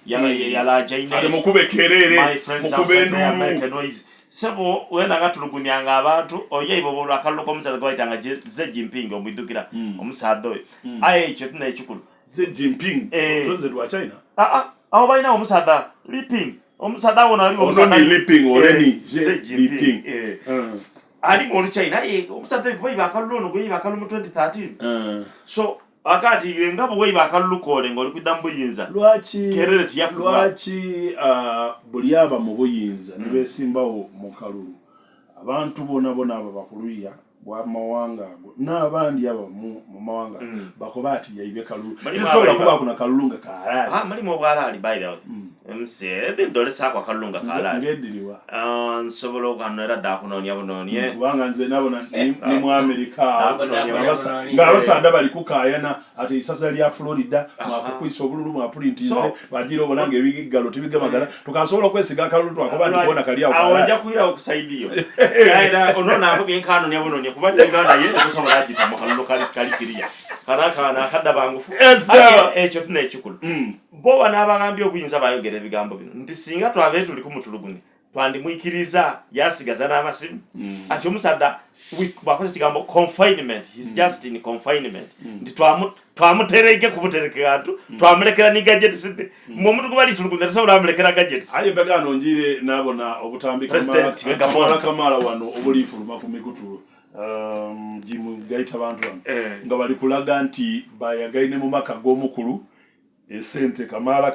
yala jaine ale mukube kerere mukube nduru sebo wena gatulugunyanga abantu oye ibo akallo komusala gwaitanga ze Jinping omwidukira omusado oyo aye ekyo tuna ekikulu ze Jinping president wa China aho baina omusada Liping omusada wona ali omusada Liping oleni ze Jinping ali mu China omusada gwe akallo no gwe akallo mu 2013 so akati ngabo gwe akallo kole ngoli kudambu yinza lwaki buli aba mu buyinza nibesimbawo mu kalulu abantu bona aba bakuluya bwa mawanga n'abandi aba mu mawanga bakobati yaibye kalulu kisobola kuba kuna kalulunga kalali mali mu bwalali by the way mse dole sakwa kalulunga kalali ngediriwa nsobola okanera da kunonya bunonye kubanga nze nabona ni mu America ngabasanda bali kukayana ate isasa lya Florida mwakukwisa obululu mwa printize badiro bonange ebigalo tibigamagana tukasobola kwesiga kalulu twakoba ndibona kali awo awanja kuira okusaidiyo kaira onona ako byenkano ne bunonye kubadde nganda yende kusobola agita mu kalulu kali kiriya kana akadda bangufu ekyo tuna ekikulu bo banabagambye obuyinza bayogera ebigambo bino ndi singa twabe tuli kumutulugune twandi mwikiriza yasigaza n'amasimu ati omusada bakoze kigambo confinement he's just in confinement ndi twamutereke kubutereke atu twamulekera ni gadgets mu muntu kubali tulugunira saula amulekera gadgets aye bagano njire nabona obutambika kamala wano obulifuluma ku mikutu jimu gaita abantu nga bali kulaga nti bayagaine mu maka g'omukulu esente kamala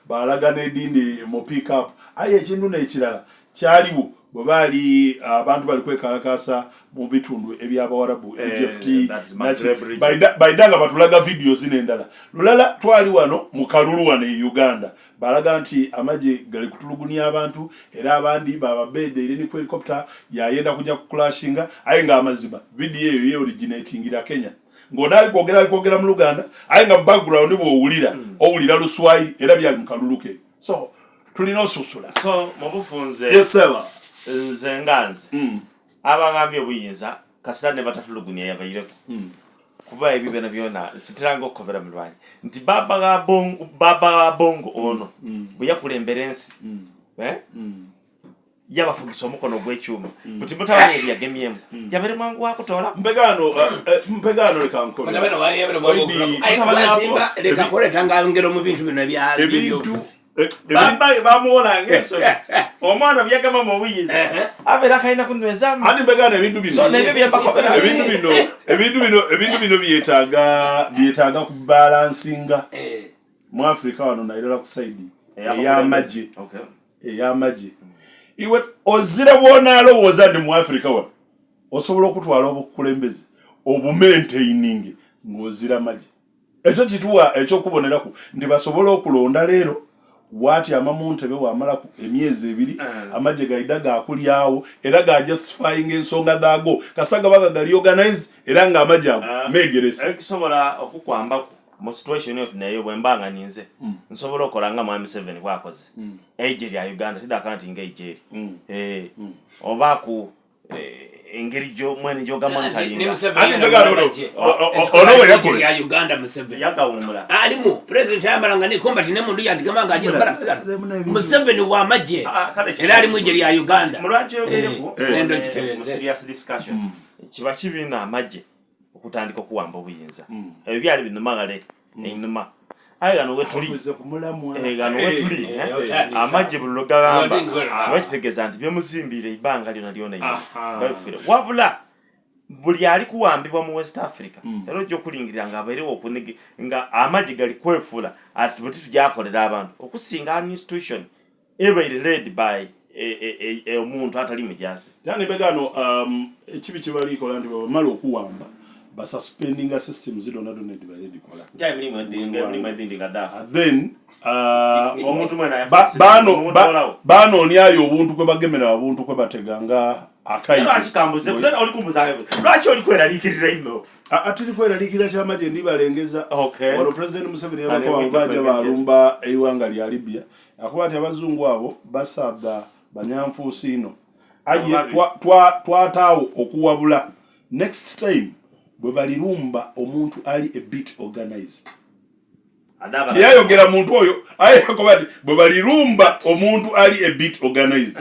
balaga nedindi mu pick up aye ekintu n'ekirala kyaliwo bwe bali abantu bali kwekalakasa mu bitundu eby'Abawarabu Egypt baidanga batulaga videos n'endala lulala twali wano mu kalulu wano e Uganda balaga nti amagye gali kutulugunya abantu era abandi bababede ile ni helicopter yayenda kujja kuclashinga aye nga amaziba video eyo ye originatingira Kenya ngodali kwogera mu Luganda aye nga background owulira Luswahili era byali mu kaluluke so tulina osusula so mubufunze yes sir nzenganze abagambye obuyinza kasita ne batatulugunya yabayireko kuba ebibena byona sitiranga okuvera mulwanyi nti baba bongo ono buyakulemberensi yabafugisa omukono gw'ekyuma buti mutawanyeri yagemyemu yabere mwangu wakutola mpegano lekankole matabana wali yabere mwangu lekakole tanga ngero mu bintu bino bya ebintu bamuona ngeso omwana byagama mu buyinza abera kaina kunweza ani mbegano ebintu bino so nebyo byabakobera ebintu bino byetaaga ku balancinga mu Africa wano nairela ku side ey'amagye ey'amagye iwe ozira bwona alowooza ndi mu Africa wano osobola okutwala obukulembeze obumaintaining ng'ozira magye ekyo kituwa ekyokuboneraku ndi basobola okulonda leero wati amamuntebe wamalaku emyezi 2 amagye gaida gakulyawo era ga justifying ensonga dago kasaga baga gali organize era nga amagye megerese ekisobola okukwamba mu situation yo nayo bwembanga ninze nsobola okolanga mu 7 kwakoze ejeri ya Uganda tidakanti ngejeri obaku engeri jo mwene joga montalinga ani mbegano ono yakule ya Uganda Museveni yagawumula alimu president yamalanga ne combat ne mundu yatigama ngajira barasika Museveni wa maje era ali mwijeri ya Uganda mulwaje yogereko nendo kitereze serious discussion kiba kibina maje okutandika okuwamba obuyinza ebyo byali binumagale enuma ayano wetuli gano wetuli amaje buloga gamba kibakitegeza nti byemuzimbire ibanga lyona bayifire wabula buli ali kuwambibwa mu West Africa ero jo kulingirira nga aberewo okunigi nga amaje gali kwefula ati buti tujakolera abantu okusinga institution ebaire led by omuntu atali mujasi yani begano ekibi kibaliko landi bamala okuwamba suspending a system zidona donate by ready kola ja muri madinga dafa then omuntu mwana bano nyayo obuntu kwe bagemera abuntu kwe bateganga akayi achikambuze kuzana oli kumbuza lwachi oli kwera likirira ino atuli kwera likira kyamaje ndi balengeza okay wano president Museveni yabako baje balumba eiwanga lya Libya akwati abazungu abo basabda banyamfusi ino aye twatawo okuwabula next time bwe balirumba omuntu ali a bit organized tiyayogera muntu oyo ayakobati bwe balirumba omuntu ali a bit organized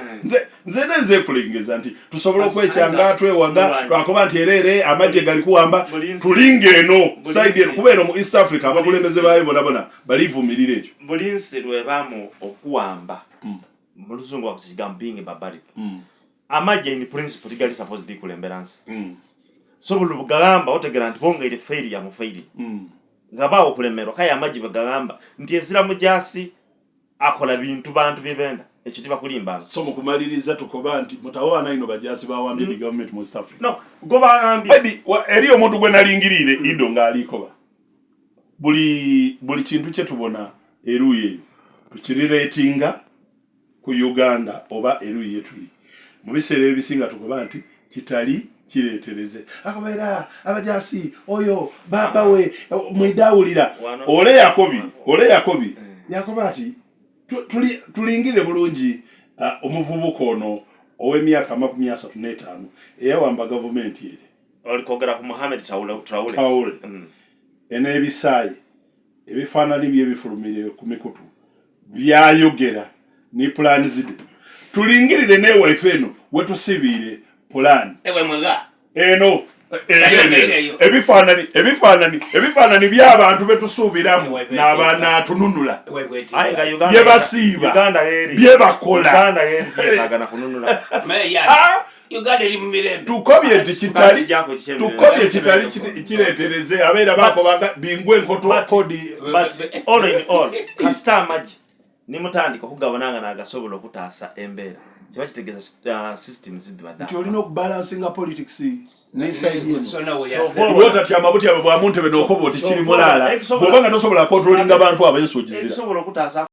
nze kulengeza nti tusobola okwekyanga twewaga lwakuba nti erere amagye gali kuwamba tulinga eno side eno kuba eno mu East Africa abakulembeze bayo bonabona balivumirira ekyo bulinsi lwebamu okuwamba mu luzungu wakusikigambo being barbaric amagye in principle gali supposed kulemberansi so buli bugamba otegera nti bongaire failure mu failure ngabawo kulemerwa kaya amagye bagamba nti ezira mujasi akola bintu bantu bibenda ekyo tibakulimba so mukumaliriza tukoba nti mutawana ino bajasi bawambye the government mu East Africa no goba ambi eri omuntu gwe nalingirire indo ngaalikoba buli kintu kye tubona eruye tukiriretinga ku Uganda oba eruye tuli mu biseera ebisinga tukoba nti kitali kiretereze akabaira abajasi oyo baba we mwidawulira ole yakobi yakobati tulingire bulungi omuvubuko ono ow'emyaka 35 eyawamba government ere olikogera ku Mohamed Traore ene ebisayi ebifaanani byebifulumire ku mikutu byayogera ni plan zide tulingirire ne wife eno wetusibire plan ewe mwaga eno ebifaanani by'abantu betusuubiramu n'abaana atununula byebasiiba byebakola tukobye kitali kiretereze abeera bakobaga bingwe enkoto kodi all in all kasita amagye nimutandika okugabonanga n'agasobola okutaasa embeera kiba kitegeeza system zidibada nti olina okubalansinga politics n'eside so amabuti abo bwamuntu beno okoba oti kiri mulala bw'obanga tosobola kontrolinga abantu abo ensogizira ekisobola okutaasa